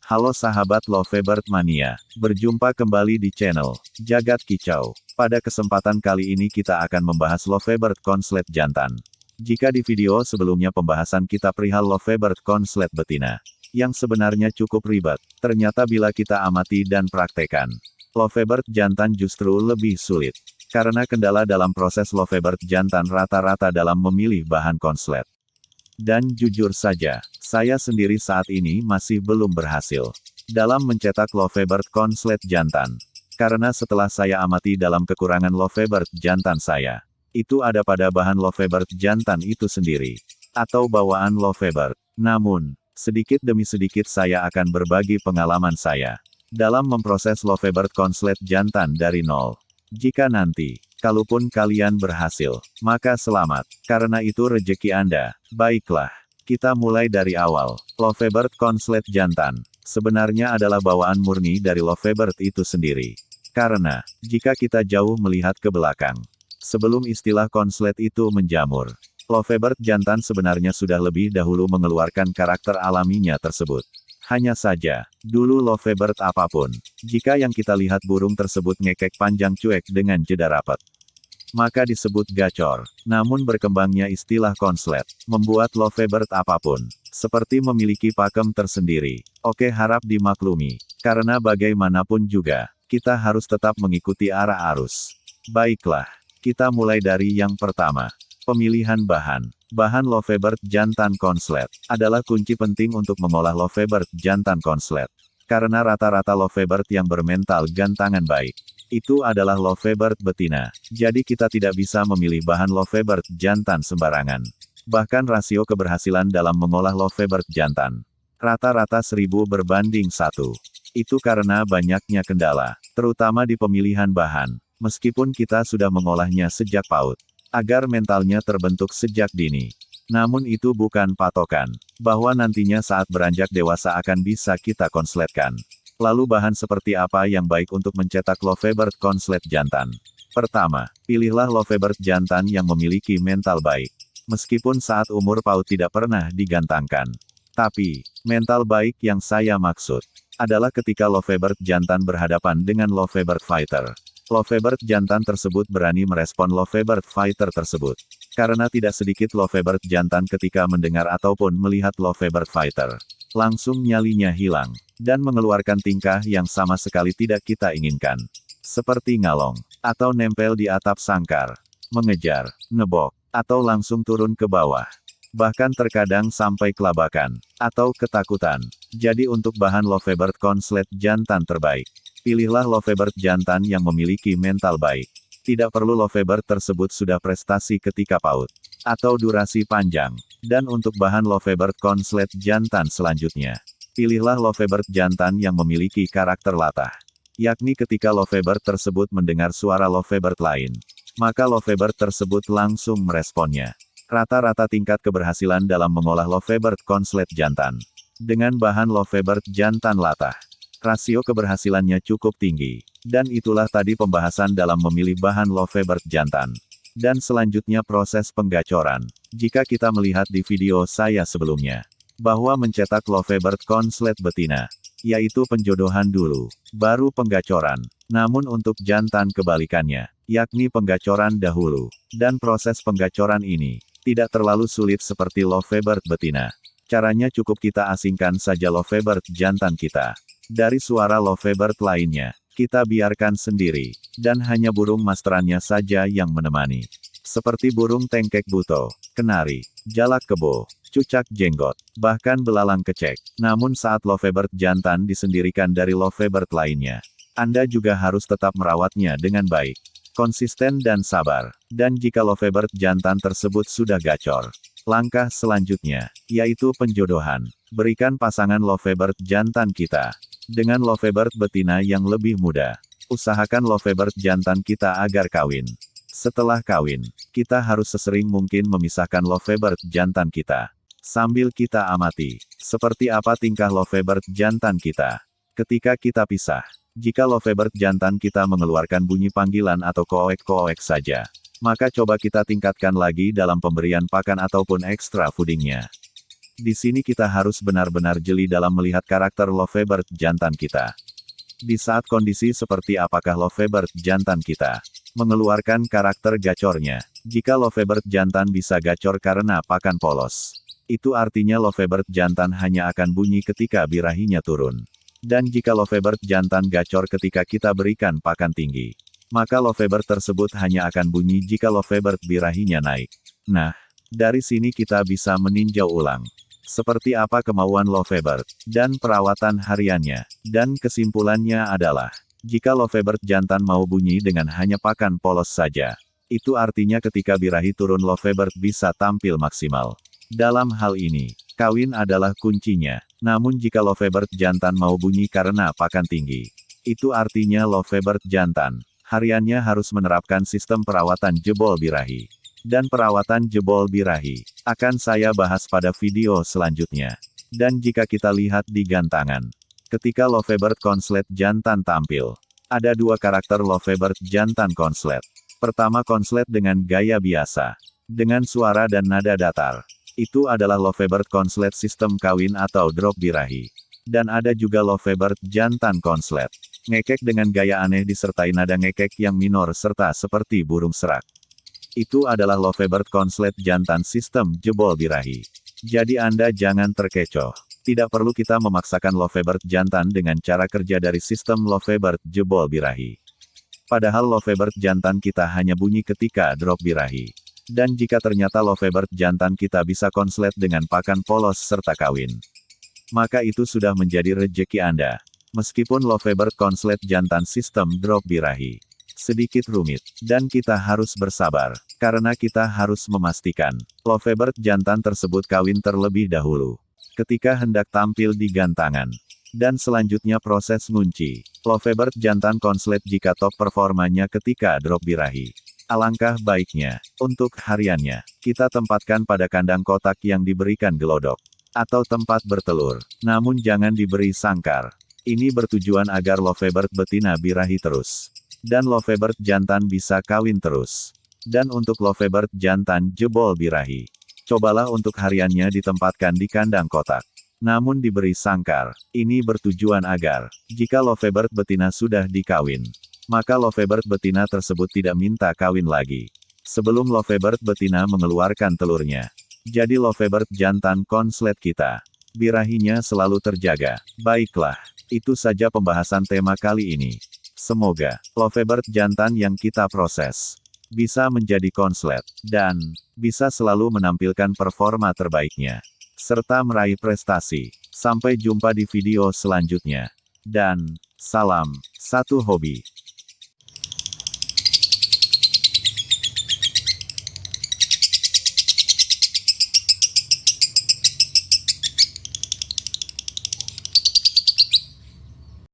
Halo sahabat Lovebird Mania, berjumpa kembali di channel Jagat Kicau. Pada kesempatan kali ini kita akan membahas Lovebird Konslet Jantan. Jika di video sebelumnya pembahasan kita perihal Lovebird Konslet Betina, yang sebenarnya cukup ribet, ternyata bila kita amati dan praktekan, Lovebird Jantan justru lebih sulit. Karena kendala dalam proses Lovebird Jantan rata-rata dalam memilih bahan konslet. Dan jujur saja, saya sendiri saat ini masih belum berhasil dalam mencetak Lovebird Konslet Jantan. Karena setelah saya amati dalam kekurangan Lovebird Jantan saya, itu ada pada bahan Lovebird Jantan itu sendiri, atau bawaan Lovebird. Namun, sedikit demi sedikit saya akan berbagi pengalaman saya dalam memproses Lovebird Konslet Jantan dari nol. Jika nanti, kalaupun kalian berhasil, maka selamat, karena itu rezeki Anda. Baiklah, kita mulai dari awal. Lovebird Konslet Jantan, sebenarnya adalah bawaan murni dari Lovebird itu sendiri. Karena, jika kita jauh melihat ke belakang, sebelum istilah konslet itu menjamur, Lovebird Jantan sebenarnya sudah lebih dahulu mengeluarkan karakter alaminya tersebut. Hanya saja, dulu Lovebird apapun, jika yang kita lihat burung tersebut ngekek panjang cuek dengan jeda rapat, maka disebut gacor. Namun berkembangnya istilah konslet, membuat Lovebird apapun, seperti memiliki pakem tersendiri. Oke, harap dimaklumi, karena bagaimanapun juga, kita harus tetap mengikuti arah arus. Baiklah, kita mulai dari yang pertama. Pemilihan bahan. Bahan Lovebird Jantan Konslet adalah kunci penting untuk mengolah Lovebird Jantan Konslet. Karena rata-rata Lovebird yang bermental gantangan baik, itu adalah Lovebird betina. Jadi kita tidak bisa memilih bahan Lovebird Jantan sembarangan. Bahkan rasio keberhasilan dalam mengolah Lovebird Jantan, rata-rata 1000 berbanding 1. Itu karena banyaknya kendala, terutama di pemilihan bahan. Meskipun kita sudah mengolahnya sejak PAUD, agar mentalnya terbentuk sejak dini. Namun itu bukan patokan, bahwa nantinya saat beranjak dewasa akan bisa kita konsletkan. Lalu bahan seperti apa yang baik untuk mencetak Lovebird Konslet Jantan? Pertama, pilihlah Lovebird Jantan yang memiliki mental baik. Meskipun saat umur PAUD tidak pernah digantangkan. Tapi, mental baik yang saya maksud, adalah ketika Lovebird Jantan berhadapan dengan Lovebird Fighter. Lovebird Jantan tersebut berani merespon Lovebird Fighter tersebut. Karena tidak sedikit Lovebird Jantan ketika mendengar ataupun melihat Lovebird Fighter, langsung nyalinya hilang, dan mengeluarkan tingkah yang sama sekali tidak kita inginkan. Seperti ngalong, atau nempel di atap sangkar, mengejar, nebok, atau langsung turun ke bawah. Bahkan terkadang sampai kelabakan, atau ketakutan. Jadi untuk bahan Lovebird Konslet Jantan terbaik, pilihlah Lovebird Jantan yang memiliki mental baik. Tidak perlu Lovebird tersebut sudah prestasi ketika PAUD, atau durasi panjang. Dan untuk bahan Lovebird Konslet Jantan selanjutnya, pilihlah Lovebird Jantan yang memiliki karakter latah. Yakni ketika Lovebird tersebut mendengar suara Lovebird lain, maka Lovebird tersebut langsung meresponnya. Rata-rata tingkat keberhasilan dalam mengolah Lovebird Konslet Jantan dengan bahan Lovebird Jantan latah, rasio keberhasilannya cukup tinggi. Dan itulah tadi pembahasan dalam memilih bahan Lovebird Jantan. Dan selanjutnya proses penggacoran. Jika kita melihat di video saya sebelumnya, bahwa mencetak Lovebird Konslet betina, yaitu penjodohan dulu, baru penggacoran. Namun untuk jantan kebalikannya, yakni penggacoran dahulu. Dan proses penggacoran ini, tidak terlalu sulit seperti Lovebird betina. Caranya cukup kita asingkan saja Lovebird jantan kita dari suara Lovebird lainnya. Kita biarkan sendiri, dan hanya burung masterannya saja yang menemani. Seperti burung tengkek buto, kenari, jalak kebo, cucak jenggot, bahkan belalang kecek. Namun saat Lovebird jantan disendirikan dari Lovebird lainnya, Anda juga harus tetap merawatnya dengan baik, konsisten dan sabar. Dan jika Lovebird jantan tersebut sudah gacor, langkah selanjutnya, yaitu penjodohan. Berikan pasangan Lovebird jantan kita dengan Lovebird betina yang lebih muda. Usahakan Lovebird jantan kita agar kawin. Setelah kawin, kita harus sesering mungkin memisahkan Lovebird jantan kita. Sambil kita amati, seperti apa tingkah Lovebird jantan kita ketika kita pisah. Jika Lovebird jantan kita mengeluarkan bunyi panggilan atau koek-koek saja, maka coba kita tingkatkan lagi dalam pemberian pakan ataupun ekstra foodingnya. Di sini kita harus benar-benar jeli dalam melihat karakter Lovebird jantan kita. Di saat kondisi seperti apakah Lovebird jantan kita mengeluarkan karakter gacornya. Jika Lovebird jantan bisa gacor karena pakan polos, itu artinya Lovebird jantan hanya akan bunyi ketika birahinya turun. Dan jika Lovebird jantan gacor ketika kita berikan pakan tinggi, maka Lovebird tersebut hanya akan bunyi jika Lovebird birahinya naik. Nah, dari sini kita bisa meninjau ulang seperti apa kemauan Lovebird dan perawatan hariannya. Dan kesimpulannya adalah, jika Lovebird jantan mau bunyi dengan hanya pakan polos saja, itu artinya ketika birahi turun Lovebird bisa tampil maksimal. Dalam hal ini, kawin adalah kuncinya. Namun jika Lovebird jantan mau bunyi karena pakan tinggi, itu artinya Lovebird jantan hariannya harus menerapkan sistem perawatan jebol birahi. Dan perawatan jebol birahi akan saya bahas pada video selanjutnya. Dan jika kita lihat di gantangan, ketika Lovebird konslet jantan tampil, ada dua karakter Lovebird jantan konslet. Pertama konslet dengan gaya biasa, dengan suara dan nada datar. Itu adalah Lovebird konslet sistem kawin atau drop birahi. Dan ada juga Lovebird jantan konslet, ngekek dengan gaya aneh disertai nada ngekek yang minor serta seperti burung serak. Itu adalah Lovebird konslet jantan sistem jebol birahi. Jadi Anda jangan terkecoh. Tidak perlu kita memaksakan Lovebird jantan dengan cara kerja dari sistem Lovebird jebol birahi. Padahal Lovebird jantan kita hanya bunyi ketika drop birahi. Dan jika ternyata Lovebird jantan kita bisa konslet dengan pakan polos serta kawin, maka itu sudah menjadi rejeki Anda. Meskipun Lovebird konslet jantan sistem drop birahi sedikit rumit, dan kita harus bersabar, karena kita harus memastikan Lovebird jantan tersebut kawin terlebih dahulu ketika hendak tampil di gantangan. Dan selanjutnya proses ngunci Lovebird jantan konslet jika top performanya ketika drop birahi. Alangkah baiknya, untuk hariannya, kita tempatkan pada kandang kotak yang diberikan gelodok, atau tempat bertelur, namun jangan diberi sangkar. Ini bertujuan agar Lovebird betina birahi terus. Dan Lovebird jantan bisa kawin terus. Dan untuk Lovebird jantan jebol birahi, cobalah untuk hariannya ditempatkan di kandang kotak, namun diberi sangkar. Ini bertujuan agar, jika Lovebird betina sudah dikawin, maka Lovebird betina tersebut tidak minta kawin lagi sebelum Lovebird betina mengeluarkan telurnya. Jadi Lovebird jantan konslet kita, birahinya selalu terjaga. Baiklah, itu saja pembahasan tema kali ini. Semoga Lovebird jantan yang kita proses bisa menjadi konslet, dan bisa selalu menampilkan performa terbaiknya, serta meraih prestasi. Sampai jumpa di video selanjutnya. Dan, salam, satu hobi.